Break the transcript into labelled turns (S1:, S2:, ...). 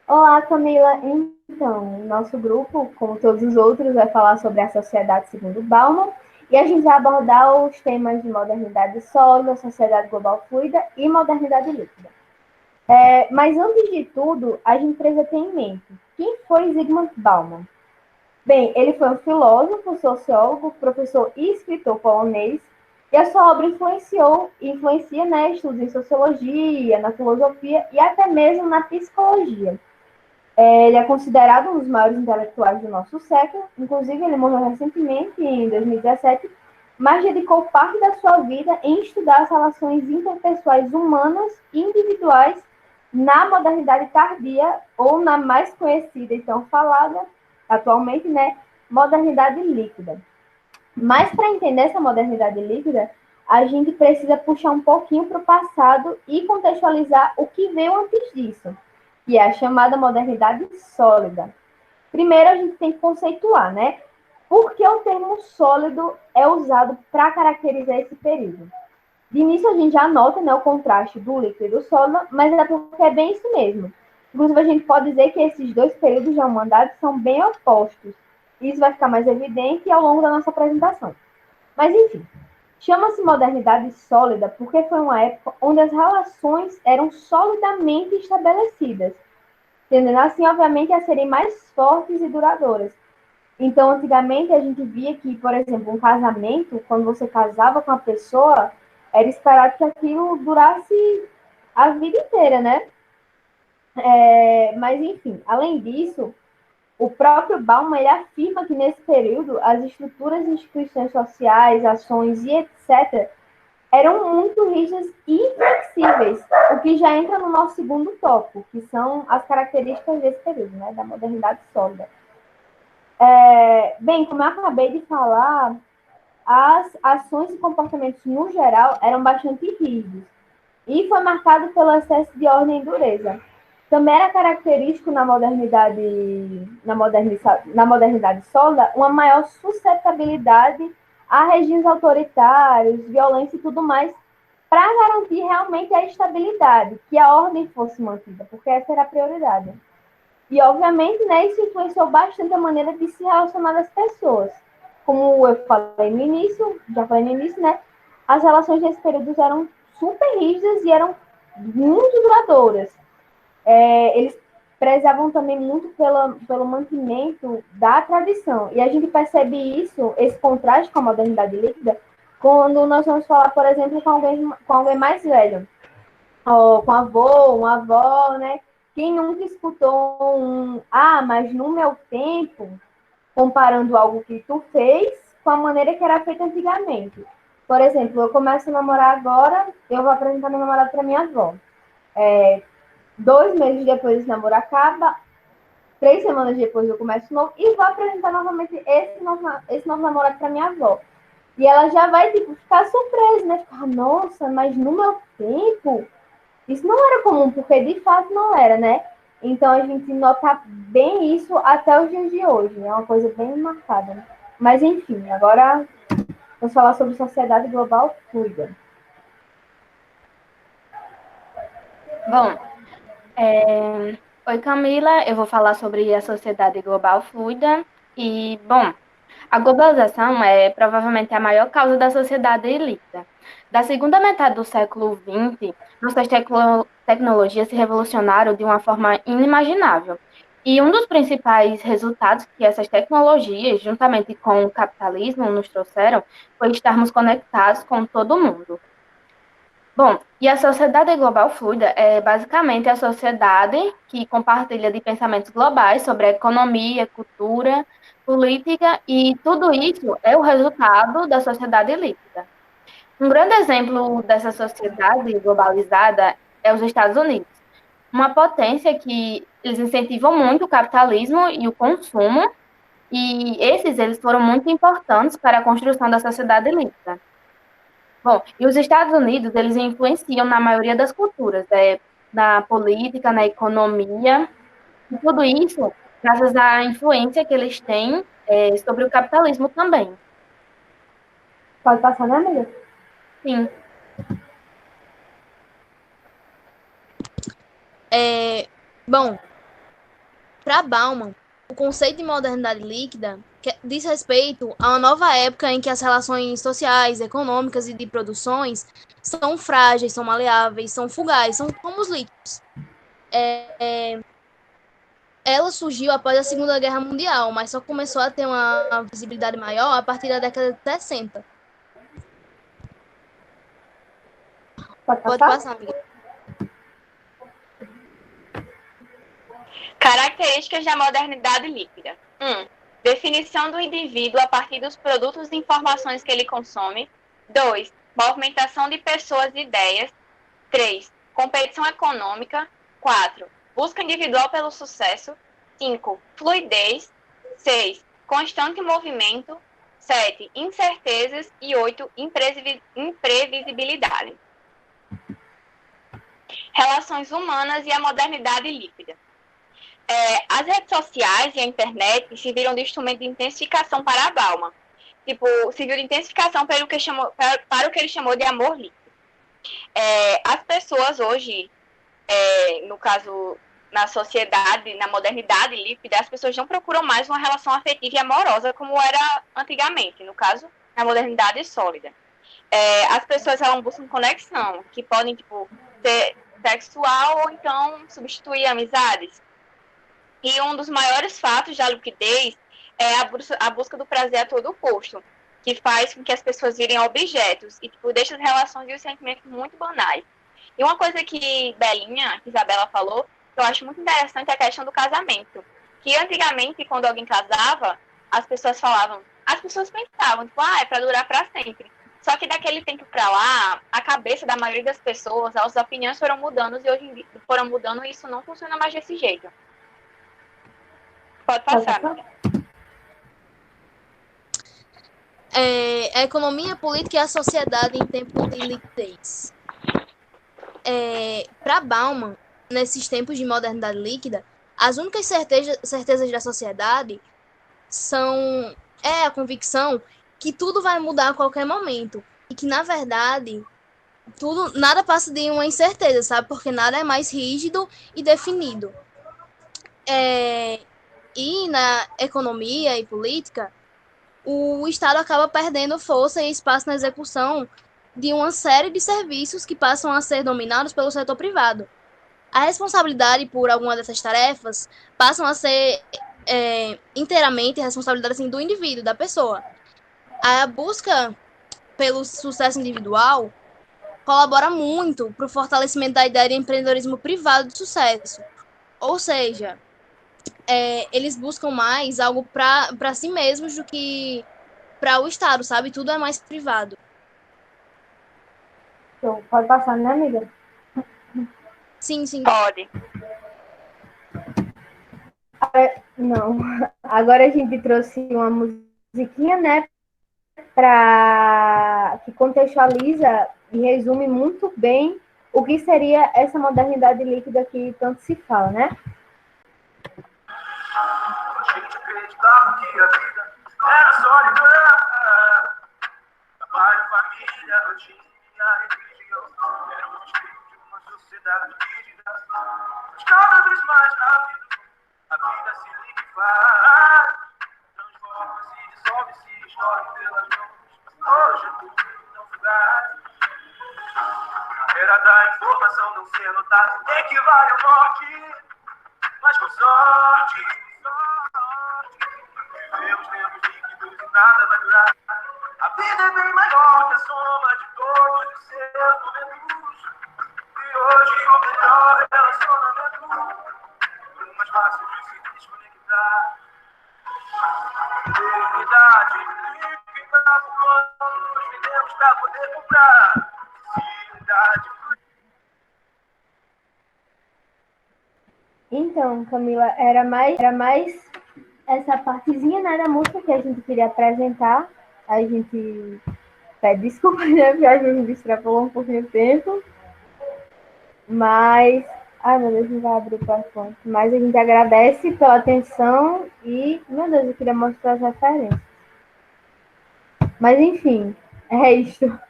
S1: Olá, Camila. Então, nosso grupo, como todos os outros, vai falar sobre a sociedade segundo Bauman e a gente vai abordar os temas de modernidade sólida, sociedade global fluida e modernidade líquida. Mas antes de tudo, a gente precisa ter em mente quem foi Zygmunt Bauman. Bem, ele foi um filósofo, sociólogo, professor e escritor polonês, e a sua obra influencia, né, estudos em sociologia, na filosofia e até mesmo na psicologia. Ele é considerado um dos maiores intelectuais do nosso século, inclusive ele morreu recentemente, em 2017, mas dedicou parte da sua vida em estudar as relações interpessoais humanas e individuais na modernidade tardia, ou na mais conhecida e tão falada atualmente, né, modernidade líquida. Mas para entender essa modernidade líquida, a gente precisa puxar um pouquinho para o passado e contextualizar o que veio antes disso, que é a chamada modernidade sólida. Primeiro, a gente tem que conceituar, né? Por que o termo sólido é usado para caracterizar esse período? De início, a gente já nota, né, o contraste do líquido e do sólido, mas é porque é bem isso mesmo. Inclusive, a gente pode dizer que esses dois períodos da humanidade são bem opostos. Isso vai ficar mais evidente ao longo da nossa apresentação. Mas, enfim, chama-se modernidade sólida porque foi uma época onde as relações eram solidamente estabelecidas, tendendo assim, obviamente, a serem mais fortes e duradouras. Então, antigamente, a gente via que, por exemplo, um casamento, quando você casava com a pessoa, era esperado que aquilo durasse a vida inteira, né? Mas, enfim, além disso, o próprio Bauman ele afirma que, nesse período, as estruturas de instituições sociais, ações e etc., eram muito rígidas e inflexíveis, o que já entra no nosso segundo tópico, que são as características desse período, né, da modernidade sólida. Bem, como eu acabei de falar, as ações e comportamentos, no geral, eram bastante rígidos e foi marcado pelo excesso de ordem e dureza. Também era característico na modernidade sólida uma maior suscetibilidade a regimes autoritários, violência e tudo mais, para garantir realmente a estabilidade, que a ordem fosse mantida, porque essa era a prioridade. E, obviamente, né, isso influenciou bastante a maneira de se relacionar das pessoas. Como eu falei no início, já falei no início, né, as relações nesse período eram super rígidas e eram muito duradouras. Eles prezavam também muito pelo mantimento da tradição. E a gente percebe isso, esse contraste com a modernidade líquida, quando nós vamos falar, por exemplo, com alguém mais velho, ou com avô, uma avó, né? Quem nunca escutou mas no meu tempo, comparando algo que tu fez com a maneira que era feita antigamente. Por exemplo, eu começo a namorar agora, eu vou apresentar meu namorado para minha avó. 2 meses depois esse namoro acaba, 3 semanas depois eu começo novo e vou apresentar novamente esse novo namorado para minha avó. E ela já vai, tipo, ficar surpresa, né? Ficar, nossa, mas no meu tempo, isso não era comum, porque de fato não era, né? Então a gente nota bem isso até os dias de hoje. É uma coisa bem marcada. Né? Mas enfim, agora vamos falar sobre sociedade global fluida.
S2: Bom, oi Camila, eu vou falar sobre a sociedade global fluida e, bom, a globalização é provavelmente a maior causa da sociedade líquida. Da segunda metade do século XX, nossas tecnologias se revolucionaram de uma forma inimaginável. E um dos principais resultados que essas tecnologias, juntamente com o capitalismo, nos trouxeram foi estarmos conectados com todo mundo. Bom, e a sociedade global fluida é basicamente a sociedade que compartilha de pensamentos globais sobre a economia, cultura, política, e tudo isso é o resultado da sociedade líquida. Um grande exemplo dessa sociedade globalizada é os Estados Unidos, uma potência que eles incentivam muito o capitalismo e o consumo, e eles foram muito importantes para a construção da sociedade líquida. Bom, e os Estados Unidos, eles influenciam na maioria das culturas, na política, na economia, e tudo isso graças à influência que eles têm sobre o capitalismo também.
S1: Pode passar, né, amiga?
S2: Sim,
S3: É, bom, Para Bauman, o conceito de modernidade líquida diz respeito a uma nova época em que as relações sociais, econômicas e de produções são frágeis, são maleáveis, são fugazes, são como os líquidos. Ela surgiu após a Segunda Guerra Mundial, mas só começou a ter uma visibilidade maior a partir da década de 60. Pode passar, amiga.
S2: Características da modernidade líquida. 1. Definição do indivíduo a partir dos produtos e informações que ele consome. 2. Movimentação de pessoas e ideias. 3. Competição econômica. 4. Busca individual pelo sucesso. 5. Fluidez. 6. Constante movimento. 7. Incertezas. E 8. Imprevisibilidade. Relações humanas e a modernidade líquida. As redes sociais e a internet serviram de instrumento de intensificação para a Bauman. Serviu de intensificação para o que ele chamou de amor líquido. As pessoas hoje, no caso, na sociedade, na modernidade líquida, as pessoas não procuram mais uma relação afetiva e amorosa como era antigamente, no caso, na modernidade sólida. As pessoas buscam conexão, que podem ser sexual ou então substituir amizades. E um dos maiores fatos da liquidez é a busca do prazer a todo custo, que faz com que as pessoas virem objetos e deixa as relações e os sentimentos muito banais. E uma coisa que Isabela falou, que eu acho muito interessante é a questão do casamento. Que antigamente, quando alguém casava, as pessoas pensavam, é para durar para sempre. Só que daquele tempo para lá, a cabeça da maioria das pessoas, as opiniões foram mudando e hoje em dia e isso não funciona mais desse jeito. Pode passar.
S3: A economia, a política e a sociedade em tempo de liquidez. Para Bauman, nesses tempos de modernidade líquida, as únicas certezas da sociedade são a convicção que tudo vai mudar a qualquer momento e que, na verdade, nada passa de uma incerteza, sabe? Porque nada é mais rígido e definido. E na economia e política, o Estado acaba perdendo força e espaço na execução de uma série de serviços que passam a ser dominados pelo setor privado. A responsabilidade por alguma dessas tarefas passam a ser inteiramente responsabilidade assim, do indivíduo, da pessoa. A busca pelo sucesso individual colabora muito para o fortalecimento da ideia de empreendedorismo privado de sucesso. Ou seja, eles buscam mais algo para si mesmos do que para o Estado, sabe? Tudo é mais privado.
S1: Então, pode passar, né, amiga?
S3: Sim.
S2: Pode.
S1: Não. Agora a gente trouxe uma musiquinha, né? Que contextualiza e resume muito bem o que seria essa modernidade líquida que tanto se fala, né?
S4: A gente acreditava que a vida era solidão. Trabalho, família, rotina, religião. Era um espírito de uma sociedade rígida. Mas cada vez mais rápido, a vida se liquefaz. Transforma-se, dissolve-se, estoura pelas mãos. Hoje é tudo tão fugaz. A era da informação não ser notada equivale à morte. Mas com sorte, vivemos tempos líquidos e nada vai durar. A vida é bem maior que a soma de todos os seus momentos. E hoje o melhor relacionamento é o mais fácil de se desconectar. Eternidade líquida, quando nos vendemos pra poder comprar. Cidade.
S1: Então, Camila, era mais essa partezinha, né, da música que a gente queria apresentar. A gente pede desculpa, né, porque a gente extrapolou um pouquinho o tempo. Mas, meu Deus, não vai abrir o PowerPoint. Mas a gente agradece pela atenção e, meu Deus, eu queria mostrar as referências. Mas, enfim, é isso.